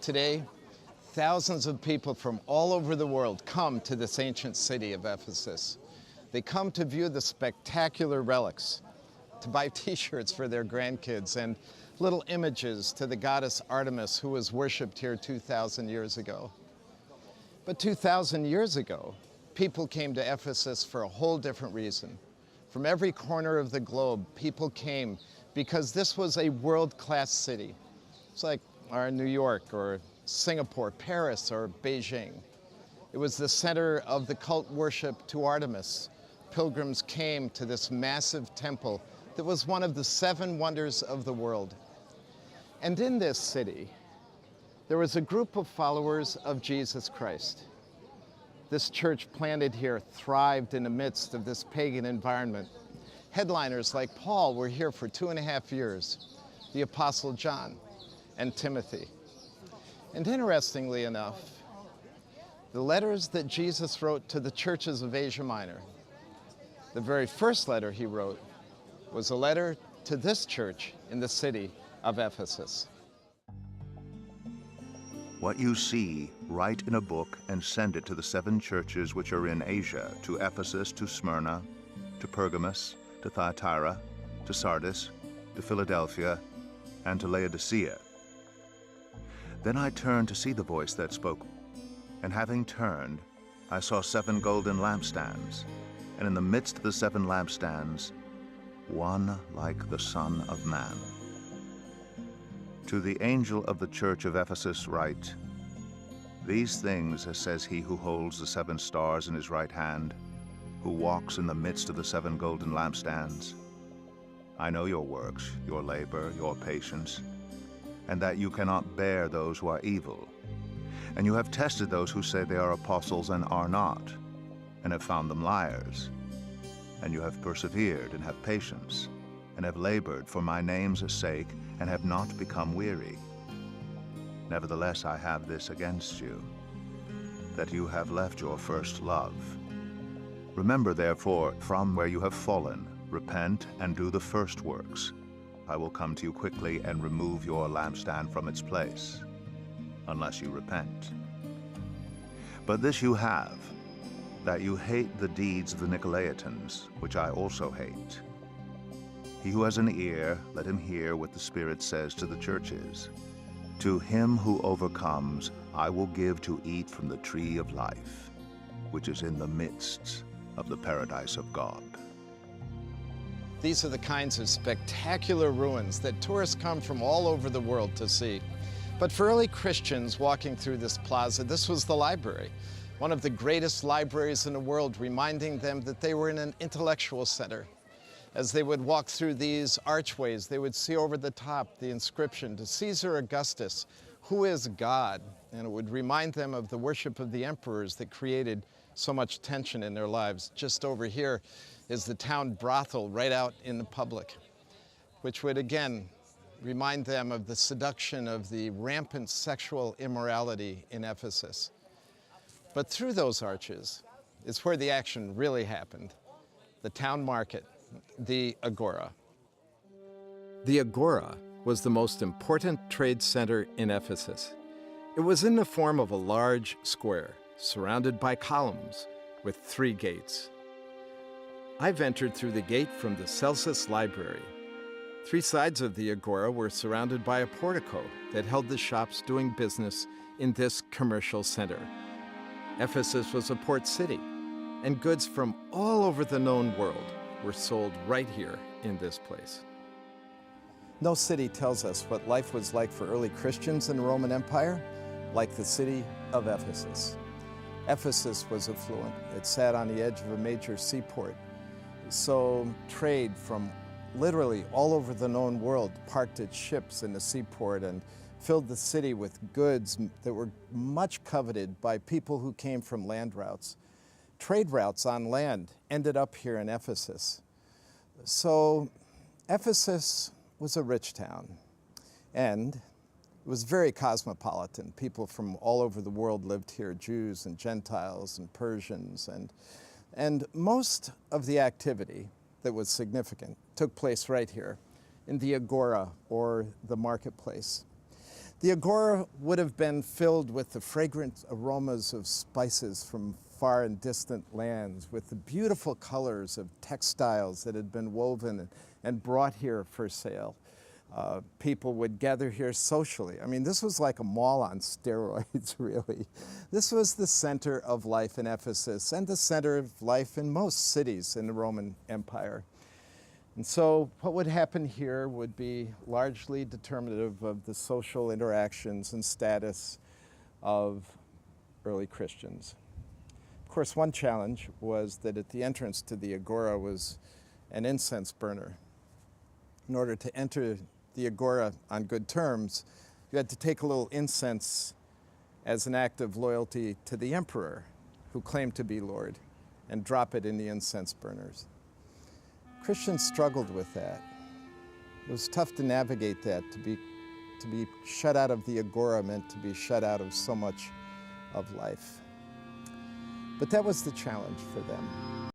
Today, thousands of people from all over the world come to this ancient city of Ephesus. They come to view the spectacular relics, to buy t-shirts for their grandkids, and little images to the goddess Artemis, who was worshipped here 2,000 years ago. But 2,000 years ago, people came to Ephesus for a whole different reason. From every corner of the globe, people came because this was a world-class city. It's like our New York or Singapore, Paris or Beijing. It was the center of the cult worship to Artemis. Pilgrims came to this massive temple that was one of the 7 wonders of the world. And in this city, there was a group of followers of Jesus Christ. This church planted here thrived in the midst of this pagan environment. Headliners like Paul were here for 2.5 years, the Apostle John and Timothy. And interestingly enough, the letters that Jesus wrote to the churches of Asia Minor, the very first letter he wrote was a letter to this church in the city of Ephesus. What you see, write in a book and send it to the 7 churches which are in Asia, to Ephesus, to Smyrna, to Pergamos, to Thyatira, to Sardis, to Philadelphia, and to Laodicea. Then I turned to see the voice that spoke, and having turned, I saw 7 golden lampstands, and in the midst of the 7 lampstands, one like the Son of Man. To the angel of the church of Ephesus write, These things says he who holds the 7 stars in his right hand, who walks in the midst of the 7 golden lampstands. I know your works, your labor, your patience, and that you cannot bear those who are evil. And you have tested those who say they are apostles and are not, and have found them liars. And you have persevered and have patience, and have labored for my name's sake, and have not become weary. Nevertheless, I have this against you, that you have left your first love. Remember, therefore, from where you have fallen, repent and do the first works. I will come to you quickly and remove your lampstand from its place, unless you repent. But this you have, that you hate the deeds of the Nicolaitans, which I also hate. He who has an ear, let him hear what the Spirit says to the churches. To him who overcomes, I will give to eat from the tree of life, which is in the midst of the paradise of God. These are the kinds of spectacular ruins that tourists come from all over the world to see. But for early Christians walking through this plaza, this was the library, one of the greatest libraries in the world, reminding them that they were in an intellectual center. As they would walk through these archways, they would see over the top the inscription to Caesar Augustus, who is God, and it would remind them of the worship of the emperors that created so much tension in their lives. Just over here is the town brothel right out in the public, which would again remind them of the seduction of the rampant sexual immorality in Ephesus. But through those arches is where the action really happened, the town market, the Agora. The Agora was the most important trade center in Ephesus. It was in the form of a large square, surrounded by columns, with 3 gates. I've entered through the gate from the Celsus Library. 3 sides of the Agora were surrounded by a portico that held the shops doing business in this commercial center. Ephesus was a port city, and goods from all over the known world were sold right here in this place. No city tells us what life was like for early Christians in the Roman Empire like the city of Ephesus. Ephesus was affluent. It sat on the edge of a major seaport. So trade from literally all over the known world parked its ships in the seaport and filled the city with goods that were much coveted by people who came from land routes. Trade routes on land ended up here in Ephesus. So Ephesus was a rich town, and it was very cosmopolitan. People from all over the world lived here, Jews and Gentiles and Persians, and most of the activity that was significant took place right here in the Agora, or the marketplace. The agora would have been filled with the fragrant aromas of spices from far and distant lands, with the beautiful colors of textiles that had been woven and brought here for sale. People would gather here socially. I mean, this was like a mall on steroids, really. This was the center of life in Ephesus and the center of life in most cities in the Roman Empire. And so what would happen here would be largely determinative of the social interactions and status of early Christians. Of course, one challenge was that at the entrance to the agora was an incense burner. In order to enter the agora on good terms, you had to take a little incense as an act of loyalty to the emperor, who claimed to be Lord, and drop it in the incense burners. Christians struggled with that. It was tough to navigate that. To be shut out of the agora meant to be shut out of so much of life. But that was the challenge for them.